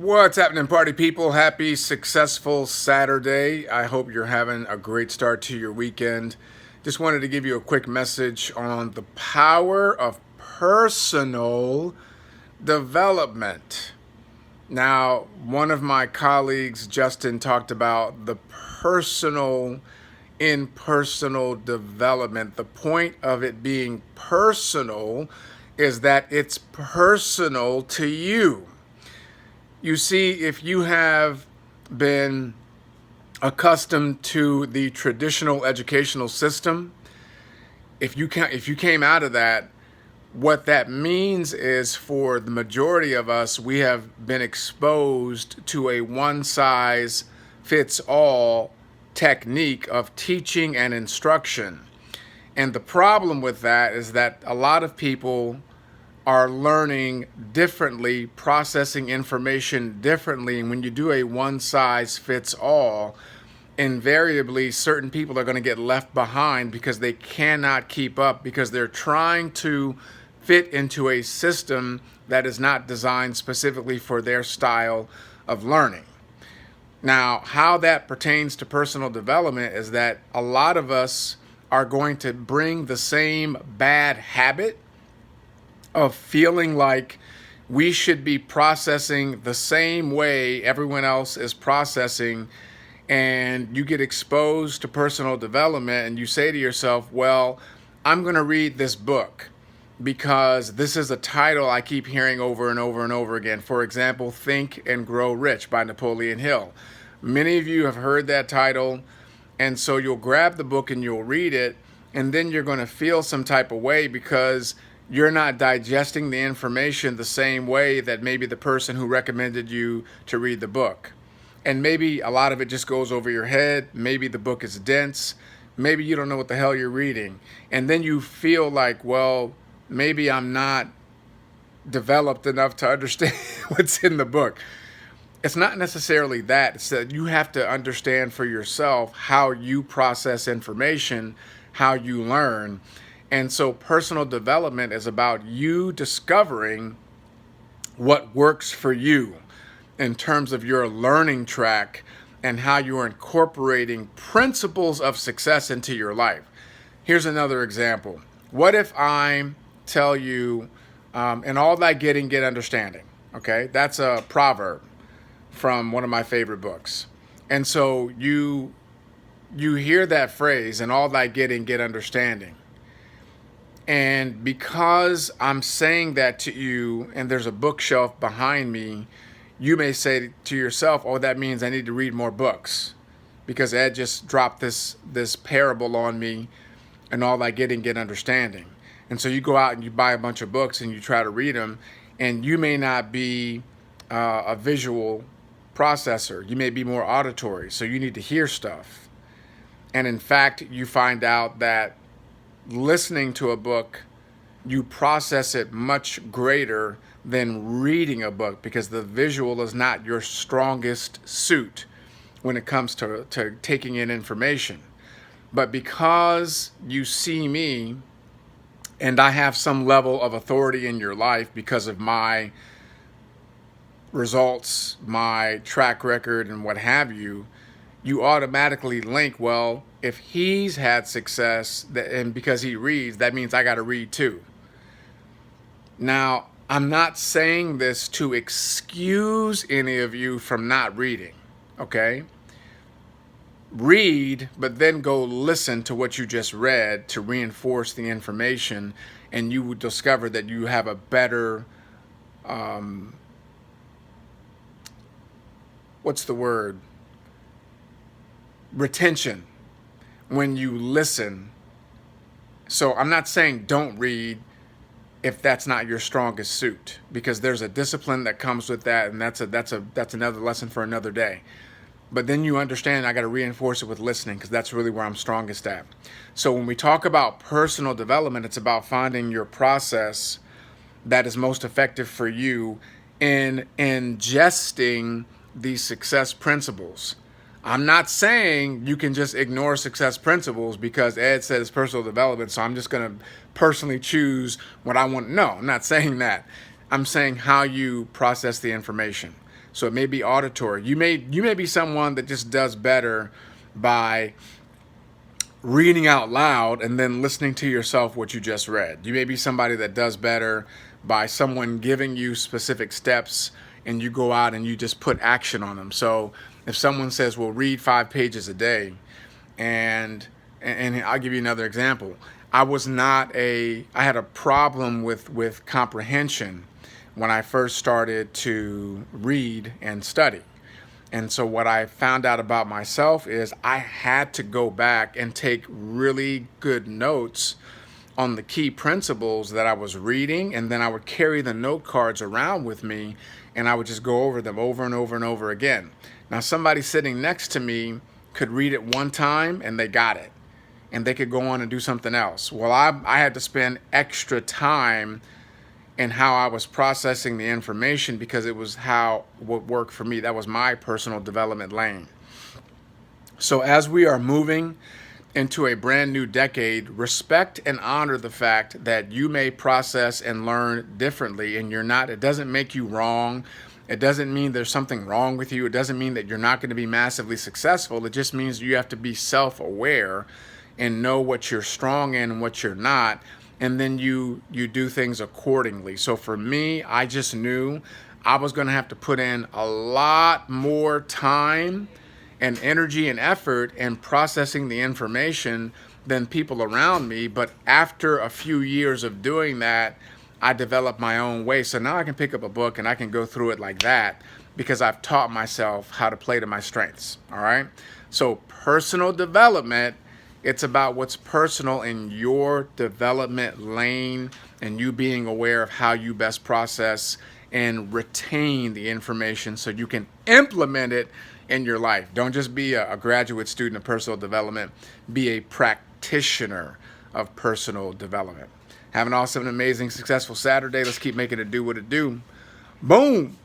What's happening, party people? Happy, successful Saturday. I hope you're having a great start to your weekend. Just wanted to give you a quick message on the power of personal development. Now, one of my colleagues, Justin, talked about the personal development. The point of it being personal is that it's personal to you. You see, if you have been accustomed to the traditional educational system, if you came out of that, what that means is for the majority of us, we have been exposed to a one size fits all technique of teaching and instruction. And the problem with that is that a lot of people are learning differently, processing information differently. And when you do a one size fits all, invariably certain people are going to get left behind because they cannot keep up because they're trying to fit into a system that is not designed specifically for their style of learning. Now, how that pertains to personal development is that a lot of us are going to bring the same bad habit of feeling like we should be processing the same way everyone else is processing, and you get exposed to personal development and you say to yourself, well, I'm going to read this book because this is a title I keep hearing over and over and over again. For example, Think and Grow Rich by Napoleon Hill. Many of you have heard that title, and so you'll grab the book and you'll read it, and then you're going to feel some type of way because you're not digesting the information the same way that maybe the person who recommended you to read the book. And maybe a lot of it just goes over your head. Maybe the book is dense. Maybe you don't know what the hell you're reading. And then you feel like, well, maybe I'm not developed enough to understand what's in the book. It's not necessarily that. It's that you have to understand for yourself how you process information, how you learn. And so personal development is about you discovering what works for you in terms of your learning track and how you are incorporating principles of success into your life. Here's another example. What if I tell you, in all thy getting, get understanding? Okay, that's a proverb from one of my favorite books. And so you hear that phrase, in all thy getting, get understanding. And because I'm saying that to you and there's a bookshelf behind me, you may say to yourself, oh, that means I need to read more books because Ed just dropped this parable on me, and all I get understanding. And so you go out and you buy a bunch of books and you try to read them, and you may not be a visual processor. You may be more auditory, so you need to hear stuff. And in fact, you find out that listening to a book, you process it much greater than reading a book because the visual is not your strongest suit when it comes to taking in information. But because you see me and I have some level of authority in your life because of my results, my track record, and what have you, you automatically link, well, if he's had success and because he reads, that means I got to read too. Now, I'm not saying this to excuse any of you from not reading, okay? Read, but then go listen to what you just read to reinforce the information, and you will discover that you have a better, retention when you listen. So I'm not saying don't read if that's not your strongest suit, because there's a discipline that comes with that, and that's another lesson for another day. But then you understand I got to reinforce it with listening because that's really where I'm strongest at. So when we talk about personal development, it's about finding your process that is most effective for you in ingesting these success principles. I'm not saying you can just ignore success principles because Ed said it's personal development, so I'm just going to personally choose what I want. No, I'm not saying that. I'm saying how you process the information. So it may be auditory. You may be someone that just does better by reading out loud and then listening to yourself what you just read. You may be somebody that does better by someone giving you specific steps and you go out and you just put action on them. So if someone says, well, read 5 pages a day, and I'll give you another example. I had a problem with comprehension when I first started to read and study. And so what I found out about myself is I had to go back and take really good notes on the key principles that I was reading, and then I would carry the note cards around with me and I would just go over them over and over and over again. Now somebody sitting next to me could read it one time and they got it and they could go on and do something else. Well, I had to spend extra time in how I was processing the information because it was what worked for me. That was my personal development lane. So as we are moving into a brand new decade, respect and honor the fact that you may process and learn differently, and it doesn't make you wrong. It doesn't mean there's something wrong with you. It doesn't mean that you're not going to be massively successful. It just means you have to be self-aware and know what you're strong in and what you're not, and then you do things accordingly. So for me, I just knew I was going to have to put in a lot more time and energy and effort in processing the information than people around me. But after a few years of doing that, I developed my own way. So now I can pick up a book and I can go through it like that because I've taught myself how to play to my strengths. All right. So personal development, it's about what's personal in your development lane and you being aware of how you best process and retain the information so you can implement it in your life. Don't just be a graduate student of personal development. Be a practitioner of personal development. Have an awesome, amazing, successful Saturday. Let's keep making it do what it do. Boom.